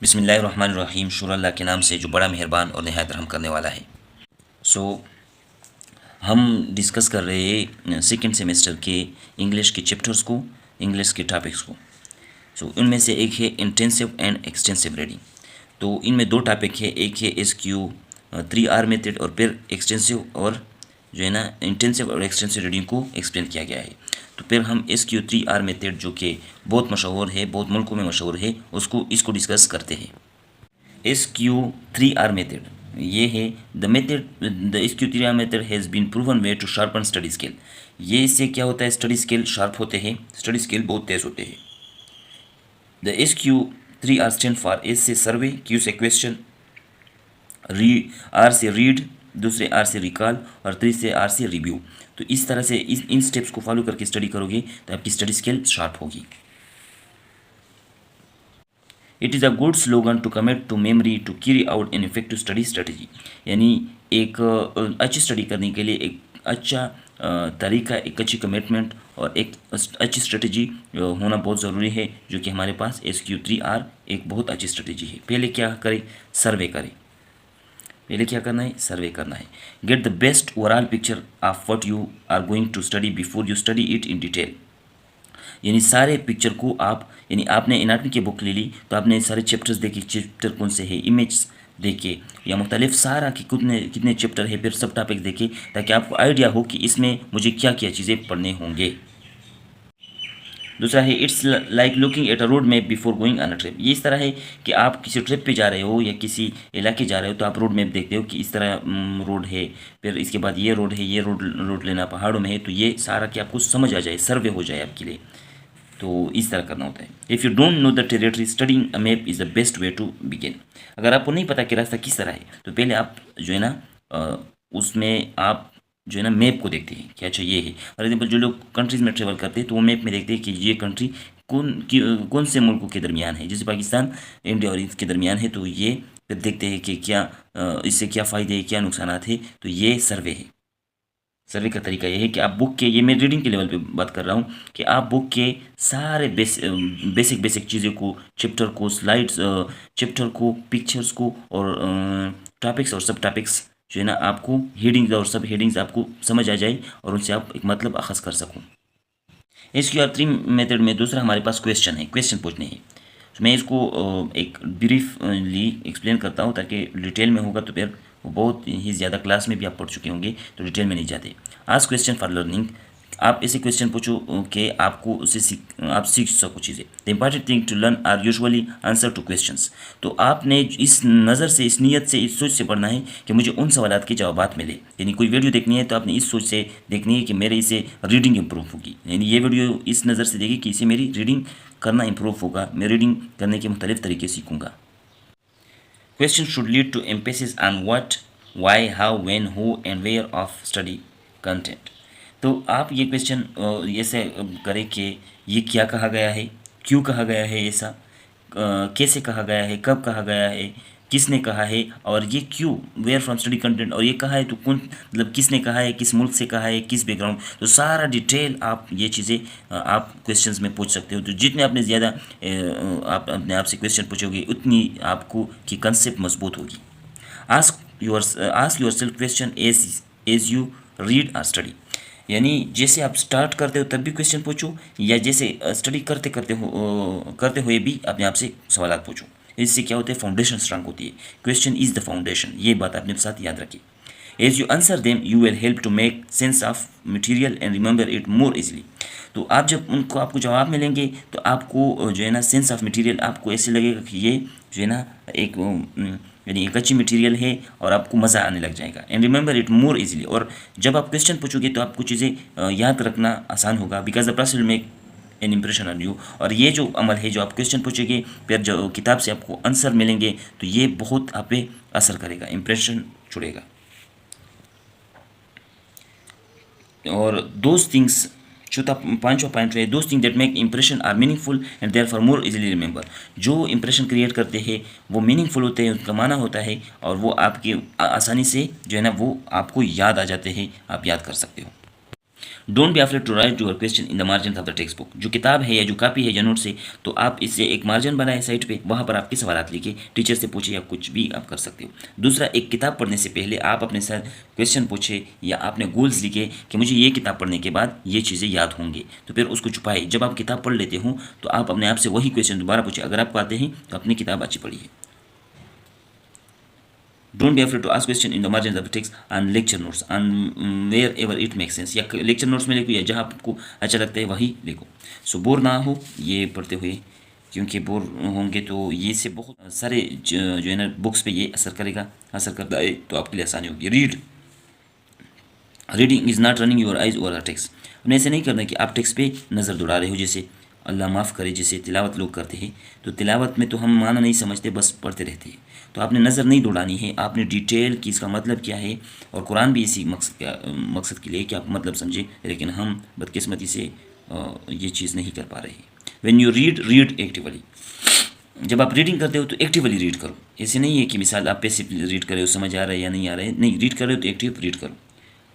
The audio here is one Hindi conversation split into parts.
बिस्मिल्लाहिर्रहमानिर्रहीम। शुरू अल्लाह के नाम से जो बड़ा मेहरबान और नहायत रहम करने वाला है। सो हम डिस्कस कर रहे हैं सेकेंड सेमेस्टर के इंग्लिश के चैप्टर्स को, इंग्लिश के टॉपिक्स को। इनमें से एक है इंटेंसिव एंड एक्सटेंसिव रीडिंग। तो इनमें दो टॉपिक है, एक है SQ 3R मेथड और फिर एक्सटेंसिव और जो है ना इंटेंसिव और एक्सटेंसिव रीडिंग को एक्सप्लेन किया गया है। तो फिर हम SQ 3R मेथड जो कि बहुत मशहूर है, बहुत मुल्कों में मशहूर है, इसको डिस्कस करते हैं। SQ 3R मेथड ये है the SQ 3R method has been proven way to sharpen study skill. ये इससे क्या होता है, स्टडी स्किल शार्प होते हैं, स्टडी स्किल बहुत तेज़ होते हैं। The SQ 3R stand for S से सर्वे, Q से क्वेश्चन, R से रीड, दूसरे R से रिकॉल और तीसरे R से रिव्यू। तो इस तरह से इन स्टेप्स को फॉलो करके स्टडी करोगे तो आपकी स्टडी स्किल शार्प होगी। It is a good slogan to commit to memory to carry out an effective study strategy. यानी एक अच्छी स्टडी करने के लिए एक अच्छा तरीका, एक अच्छी कमिटमेंट और एक अच्छी स्ट्रेटजी होना बहुत ज़रूरी है, जो कि हमारे पास SQ 3R एक बहुत अच्छी स्ट्रेटजी है। पहले क्या करें, सर्वे करें। पहले क्या करना है, सर्वे करना है। Get the best overall picture of what you are going to study before you study it in detail. यानी सारे पिक्चर को आप, यानी आपने एनाटॉमी की बुक ले ली तो आपने सारे चैप्टर्स देखे, चैप्टर कौन से है, इमेज देखे या मुख्तलिफ सारा कि कितने कितने चैप्टर है, फिर सब टॉपिक देखे, ताकि आपको आइडिया हो कि इसमें मुझे क्या क्या चीज़ें पढ़ने होंगे। दूसरा है it's like looking at a road map before going on a trip. ये इस तरह है कि आप किसी ट्रिप पे जा रहे हो या किसी इलाके जा रहे हो तो आप रोड मैप देखते हो कि इस तरह रोड है, फिर इसके बाद ये रोड है, ये रोड लेना पहाड़ों में है, तो ये सारा कि आपको समझ आ जाए, सर्वे हो जाए आपके लिए। तो इस तरह करना होता है। If you don't know the territory, studying a map is the best way to begin. अगर आपको नहीं पता कि रास्ता किस तरह है तो पहले आप जो है ना उसमें आप जो है ना मैप को देखते हैं कि अच्छा ये है। फॉर एग्जाम्पल जो लोग कंट्रीज़ में ट्रेवल करते हैं तो वो मैप में देखते हैं कि ये कंट्री कौन से मुल्कों के दरमियान है। जैसे पाकिस्तान इंडिया और इसके दरमियान है, तो ये फिर देखते हैं कि क्या इससे क्या फ़ायदे हैं, क्या नुकसान है। तो ये सर्वे है। सर्वे का तरीका ये है कि आप बुक के, ये मैं रीडिंग के लेवल पे बात कर रहा हूँ, कि आप बुक के सारे बेसिक चीज़ों को, चैप्टर को, स्लाइड्स, चैप्टर को, पिक्चर्स को और टॉपिक्स और सब टॉपिक्स जो है ना आपको हेडिंग्स और सब हेडिंग्स आपको समझ आ जाए और उनसे आप एक मतलब अखज़ कर सकूँ। SQ 3 मेथड में दूसरा हमारे पास क्वेश्चन है, क्वेश्चन पूछने हैं। तो मैं इसको एक ब्रीफली एक्सप्लेन करता हूँ, ताकि डिटेल में होगा तो फिर वो बहुत ही ज़्यादा क्लास में भी आप पढ़ चुके होंगे तो डिटेल में नहीं जाते। Ask question for learning. आप ऐसे क्वेश्चन पूछो कि आपको उससे आप सीख सको चीज़ें। The important thing to learn are usually answer to questions. तो आपने इस नज़र से, इस नीयत से, इस सोच से पढ़ना है कि मुझे उन सवालात के जवाब मिले। यानी कोई वीडियो देखनी है तो आपने इस सोच से देखनी है कि मेरे इसे रीडिंग इम्प्रूव होगी। यानी ये वीडियो इस नज़र से देखी कि इससे मेरी रीडिंग करना इम्प्रूव होगा, मैं रीडिंग करने के मुख्तलिफ तरीके सीखूँगा। Question should lead to emphasis on what, why, how, when, who and where of study content. तो आप ये क्वेश्चन ऐसे करें कि ये क्या कहा गया है, क्यों कहा गया है, ऐसा कैसे कहा गया है, कब कहा गया है, किसने कहा है, और ये क्यों, वेयर फ्रॉम स्टडी कंटेंट, और ये कहा है तो कौन, मतलब किसने कहा है, किस मुल्क से कहा है, किस बैकग्राउंड। तो सारा डिटेल आप ये चीज़ें आप क्वेश्चंस में पूछ सकते हो। तो जितने आपने ज़्यादा आप अपने आप से क्वेश्चन पूछोगे उतनी आपको की कंसेप्ट मजबूत होगी। Ask yourself question as you read और स्टडी। यानी जैसे आप स्टार्ट करते हो तब भी क्वेश्चन पूछो, या जैसे स्टडी करते हुए भी अपने आप से सवाल पूछो। इससे क्या होता है, फाउंडेशन स्ट्रांग होती है। क्वेश्चन इज़ द फाउंडेशन, ये बात अपने साथ याद रखिए। As you answer them you will help to make sense of material and remember it more easily. तो आप जब आपको जवाब मिलेंगे तो आपको जो है ना सेंस ऑफ मटेरियल आपको ऐसे लगेगा कि ये जो है ना एक यानी एक अच्छी मटेरियल है और आपको मज़ा आने लग जाएगा। And remember it more easily. और जब आप क्वेश्चन पूछोगे तो आपको चीज़ें याद रखना आसान होगा, because the process will make an impression on you. और ये जो अमल है, जो आप क्वेश्चन पूछेंगे फिर जो किताब से आपको आंसर मिलेंगे, तो ये बहुत आप पे असर करेगा, इम्प्रेशन छुड़ेगा। और दोज थिंग्स, चौथा पांचवा पॉइंट है, those thing that make impression are meaningful and therefore more easily remember. जो इंप्रेशन क्रिएट करते हैं वो मीनिंगफुल होते हैं, उनका माना होता है और वो आपके आसानी से जो है ना वो आपको याद आ जाते हैं, आप याद कर सकते हो। Don't be afraid to write your question in the margin of the text book. जो किताब है या जो कॉपी है या नोट से, तो आप इससे एक मार्जिन बनाए साइड पे, वहाँ पर आपके सवालात लिखे, टीचर से पूछे या कुछ भी आप कर सकते हो। दूसरा, एक किताब पढ़ने से पहले आप अपने सर क्वेश्चन पूछे या आपने गोल्स लिखे कि मुझे ये किताब पढ़ने के बाद ये चीज़ें याद होंगी, तो फिर उसको छुपाए। जब आप किताब पढ़ लेते हो तो आप अपने आप से वही क्वेश्चन दोबारा पूछे। अगर आपको आते हैं तो अपनी किताब अच्छी पढ़िए। Don't be afraid to ask question in the margins of the text and lecture notes and wherever it makes sense। या लेक्चर नोट्स में लिखो या जहाँ आपको अच्छा लगता है वही लिखो। सो बोर ना हो ये पढ़ते हुए, क्योंकि बोर होंगे तो ये से बहुत सारे जो है ना बुक्स पे ये असर करेगा, असर करता है तो आपके लिए आसानी होगी। Reading is not running your eyes over text. उन्हें ऐसे नहीं करना कि आप टेक्स्ट पे नज़र दौड़ा रहे हो, जैसे अल्लाह माफ़ करे जैसे तिलावत लोग करते हैं। तो तिलावत में तो हम माना नहीं समझते, बस पढ़ते रहते हैं। तो आपने नज़र नहीं दौड़ानी है, आपने डिटेल कि इसका मतलब क्या है। और कुरान भी इसी मकसद के लिए कि आप मतलब समझे, लेकिन हम बदकिस्मती से ये चीज़ नहीं कर पा रहे हैं। When you read actively. जब आप रीडिंग करते हो तो एक्टिवली रीड करो। ऐसे नहीं है कि मिसाल आप पैसिव रीड कर रहे हो, समझ आ रहा है या नहीं आ रहा है, नहीं, रीड कर रहे हो तो एक्टिव रीड करो।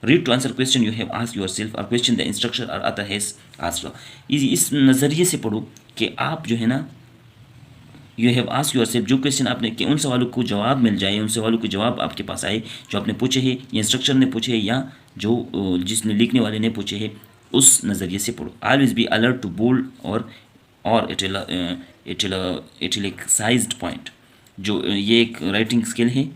Read to answer question you have asked yourself और क्वेश्चन द इंस्ट्रक्टर और अदर हैज आस्क्ड। इस नज़रिए से पढ़ो कि आप जो है ना, यू हैव आस्क्ड योरसेल्फ, जो क्वेश्चन आपने कि उन सवालों को जवाब मिल जाए, उन सवालों के जवाब आपके पास आए जो आपने पूछे हैं, या इंस्ट्रक्टर ने पूछे हैं या जो जिसने लिखने वाले ने पूछे हैं, उस नज़रिए से पढ़ो। Always be alert to bold और इटैलिकाइज्ड पॉइंट। जो ये एक राइटिंग स्किल है,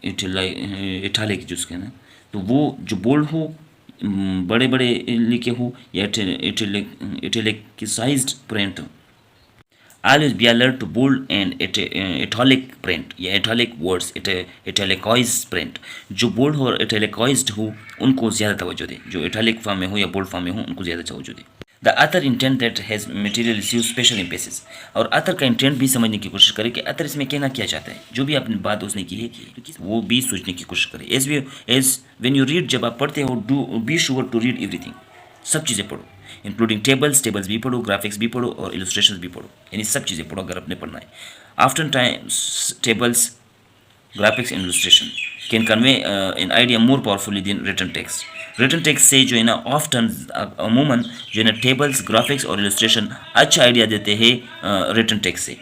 इटैलिक जो उसके ना, तो वो जो बोल्ड हो, बड़े बड़े लिखे हो, या इटैलिकाइज्ड प्रिंट हो। Always be alert to bold and italic print या इटैलिक वर्ड्स, इटैलिकाइज्ड प्रिंट। जो बोल्ड हो और इटैलिकाइज्ड हो उनको ज़्यादा तवज्जो दे, जो इटैलिक फॉर्म में हो या बोल्ड फॉर्म में हो उनको ज़्यादा तवज्जो दे। The author intent that has material receive special emphasis. और अथर का इंटेंट भी समझने की कोशिश करें कि अथर इसमें कहना क्या चाहता है। जो भी आपने बात उसने की है तो वो भी सोचने की कोशिश करें। एज व्हेन यू रीड, जब आप पढ़ते हो, do be sure to read everything, सब चीज़ें पढ़ो, इंक्लूडिंग टेबल्स भी पढ़ो, ग्राफिक्स भी पढ़ो और इलस्ट्रेशंस भी पढ़ो, यानी सब चीज़ें पढ़ो अगर आपने पढ़ना है। After times tables, graphics and illustration can convey an idea more powerfully than written text. Written text से जो है ना ऑफ्टन अमूमन जो है ना टेबल्स, ग्राफिक्स और इलस्ट्रेशन अच्छा आइडिया देते हैं रिटन टेक्स्ट से।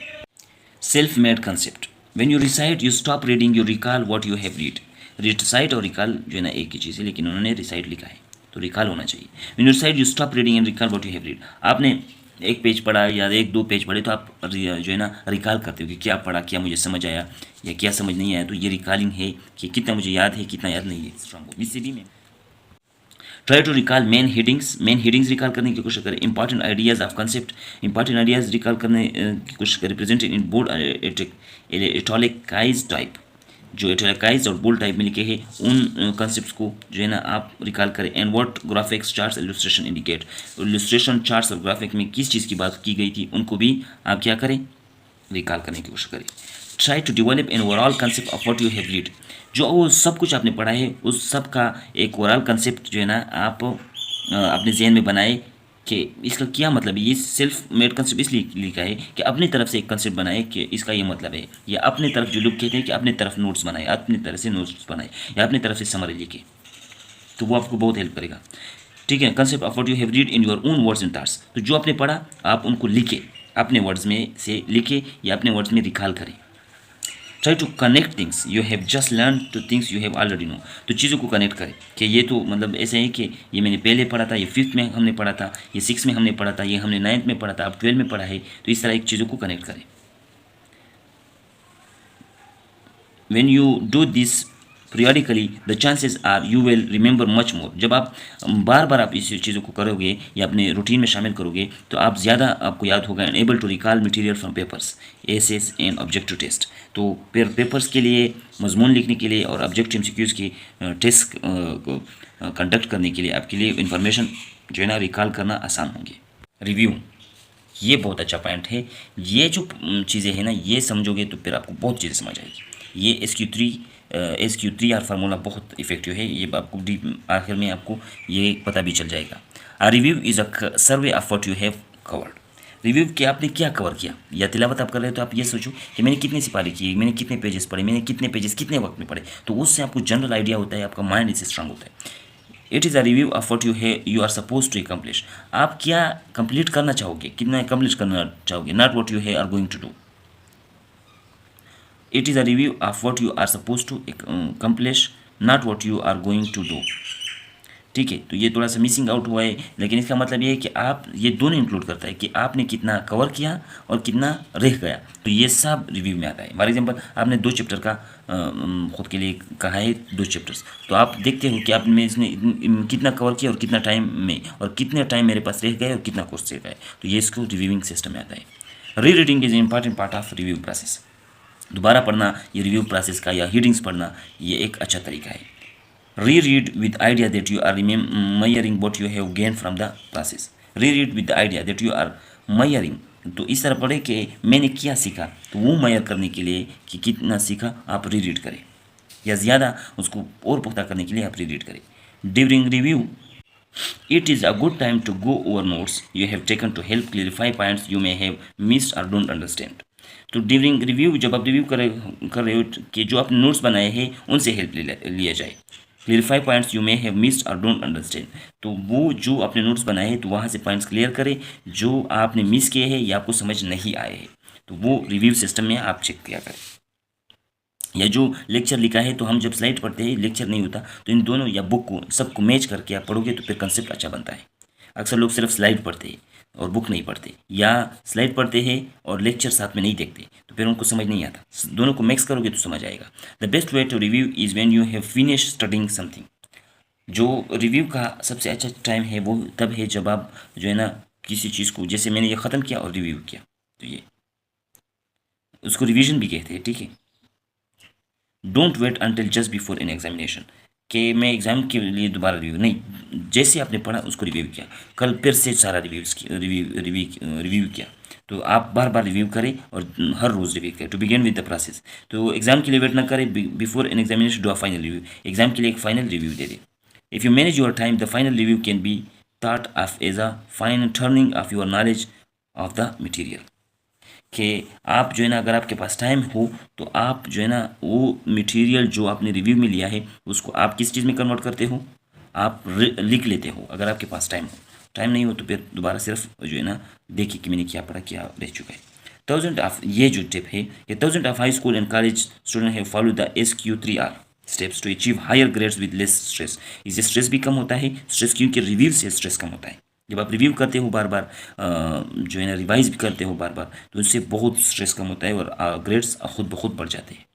Self made concept. When you recite you stop reading, you recall what you have read. Recite और रिकॉल जो है ना एक ही चीज़ है, लेकिन उन्होंने रिसाइट लिखा है तो रिकॉल होना चाहिए। When you recite you stop reading and recall what you have read. आपने एक पेज पढ़ा या एक दो पेज पढ़े तो आप जो है ना रिकॉल करते हो कि क्या पढ़ा, क्या मुझे समझ आया या क्या समझ नहीं आया। तो ये रिकॉलिंग है कि कितना मुझे याद है, कितना याद नहीं है। स्ट्रॉन्ग बीसीडी में try to recall main headings recall करने की कोशिश करें। Important ideas of concept, important ideas recall करने की कोशिश करें। Presented in bold italicised type, जो इटैलिकाइज्ड और बोल्ड टाइप में लिखे हैं उन कंसेप्ट्स को जो है ना आप रिकॉल करें। And what graphics, charts, illustration indicate. Illustration, charts और ग्राफिक में किस चीज़ की बात की गई थी उनको भी आप क्या करें, रिकॉल करने की कोशिश करें। Try to develop an overall concept of what you have read. जो वो सब कुछ आपने पढ़ा है उस सब का एक ओवरऑल कंसेप्ट जो है ना आप अपने जहन में बनाए कि इसका क्या मतलब है। ये सेल्फ मेड कंसेप्ट इसलिए लिखा है कि अपनी तरफ से एक कंसेप्ट बनाए कि इसका ये मतलब है, या अपनी तरफ जो लोग कहते हैं कि अपनी तरफ नोट्स बनाए, अपनी तरफ से नोट्स बनाए या अपनी तरफ से समरी लिखे, तो वो आपको बहुत हेल्प करेगा। ठीक है, concept of what you have read in your own words and thoughts. तो जो आपने पढ़ा आप उनको लिखे, अपने वर्ड्स में से लिखे या अपने वर्ड्स में रिकॉल करें। Try to connect things you have just learn to things you have already know. तो चीज़ों को कनेक्ट करें कि ये तो मतलब ऐसे है कि ये मैंने पहले पढ़ा था, ये 5th में हमने पढ़ा था, ये 6th में हमने पढ़ा था, ये हमने 9th में पढ़ा था, अब 12th में पढ़ा है। तो इस तरह एक चीज़ों को कनेक्ट करें। When you do this periodically the chances are you will remember much more. जब आप बार बार आप इस चीज़ों को करोगे या अपने रूटीन में शामिल करोगे तो आप ज़्यादा आपको याद होगा। And able to recall material from papers, essays and objective test. तो पेपर्स के लिए, मजमून लिखने के लिए और ऑब्जेक्टिव एमसीक्यूज़ की टेस्ट कंडक्ट करने के लिए आपके लिए इंफॉर्मेशन जो है ना रिकॉल करना आसान होंगे। रिव्यू, ये बहुत अच्छा पॉइंट है। ये जो चीज़ें हैं ना ये समझोगे तो फिर आपको बहुत चीज़ें समझ आएगी। ये SQ3R फार्मूला बहुत इफेक्टिव है। ये आपको आखिर में आपको ये पता भी चल जाएगा। A review is a survey of what you have covered. Review कि आपने क्या कवर किया, या तिलावत आप कर रहे हो तो आप ये सोचो कि मैंने कितनी सिपारी की, मैंने कितने पेजेस पढ़े, मैंने कितने पेजेस कितने वक्त में पढ़े। तो उससे आपको जनरल आइडिया होता है, आपका माइंड इससे स्ट्रांग होता है। It is a review of what you are suppose to accomplish. आप क्या कंप्लीट करना चाहोगे, कितना कंप्लीट करना चाहोगे, not what you are going to do. It is a review of what you are suppose to accomplish, not what you are going to do. ठीक है, तो ये थोड़ा सा मिसिंग आउट हुआ है, लेकिन इसका मतलब ये है कि आप ये दोनों इंक्लूड करता है कि आपने कितना कवर किया और कितना रह गया, तो ये सब रिव्यू में आता है। फॉर एग्जांपल आपने 2 चैप्टर का खुद के लिए कहा है, 2 चैप्टर्स, तो आप देखते हो कि आपने इसने कितना कवर किया और कितना टाइम में, और कितने टाइम मेरे पास रह गए और कितना कोर्स रह गए, तो ये इसको रिव्यूइंग सिस्टम में आता है। री reading is important part of review process. दोबारा पढ़ना, ये रिव्यू प्रोसेस का या हीडिंग्स पढ़ना, ये एक अच्छा तरीका है। Reread with idea that you are measuring what you have gained from the process. Reread with the idea that you are measuring, तो इस तरह पढ़े कि मैंने क्या सीखा, तो वो मेजर करने के लिए कि कितना सीखा आप रीरीड करें, या ज़्यादा उसको और पुख्ता करने के लिए आप रीरीड करें। During review it is a good time to go over notes you have taken to help clarify points you may have missed or don't understand. तो ड्यूरिंग रिव्यू, जब आप रिव्यू कर रहे हो कि जो आपने नोट्स बनाए हैं उनसे हेल्प लिया जाए। Clarify points you may have missed और डोंट अंडरस्टैंड, तो वो जो आपने नोट्स बनाए हैं तो वहाँ से पॉइंट्स क्लियर करें जो आपने मिस किए हैं या आपको समझ नहीं आए हैं, तो वो रिव्यू सिस्टम में आप चेक किया करें। या जो लेक्चर लिखा है, तो हम जब स्लाइड पढ़ते हैं लेक्चर नहीं होता, तो इन दोनों या बुक को सबको मैच करके आप पढ़ोगे तो फिर कंसेप्ट अच्छा बनता है। अक्सर लोग सिर्फ स्लाइड पढ़ते हैं और बुक नहीं पढ़ते, या स्लाइड पढ़ते हैं और लेक्चर साथ में नहीं देखते, तो फिर उनको समझ नहीं आता। दोनों को मिक्स करोगे तो समझ आएगा। The best way to review is when you have finish studying something. जो रिव्यू का सबसे अच्छा टाइम है वो तब है जब आप जो है ना किसी चीज़ को, जैसे मैंने ये ख़त्म किया और रिव्यू किया, तो ये उसको रिवीजन भी कहते हैं। ठीक है, don't wait until just before an examination, कि मैं एग्ज़ाम के लिए दोबारा रिव्यू नहीं, जैसे आपने पढ़ा उसको रिव्यू किया, कल फिर से सारा रिव्यू किया, तो आप बार बार रिव्यू करें और हर रोज़ रिव्यू करें। To begin with the process, तो एग्ज़ाम के लिए वेट ना करें, before an examination do a final review, exam के लिए एक फाइनल रिव्यू दे दें। If you manage your time, the final review can be thought of as a fine turning of your knowledge of the material, कि आप जो है ना अगर आपके पास टाइम हो तो आप जो है ना वो मटेरियल जो आपने रिव्यू में लिया है उसको आप किस चीज़ में कन्वर्ट करते हो, आप लिख लेते हो अगर आपके पास टाइम हो। टाइम नहीं हो तो फिर दोबारा सिर्फ जो है ना देखिए कि मैंने क्या पढ़ा, क्या रह चुका है। थाउजेंड ऑफ, ये जो टिप है कि thousand of high school and college student have follow the SQ3R steps to achieve higher grades with less stress. इससे स्ट्रेस भी कम होता है, स्ट्रेस क्योंकि रिव्यू से स्ट्रेस कम होता है। जब आप रिव्यू करते हो बार बार, जो है ना रिवाइज भी करते हो बार बार, तो उससे बहुत स्ट्रेस कम होता है और ग्रेड्स खुद ब खुद बढ़ जाते हैं।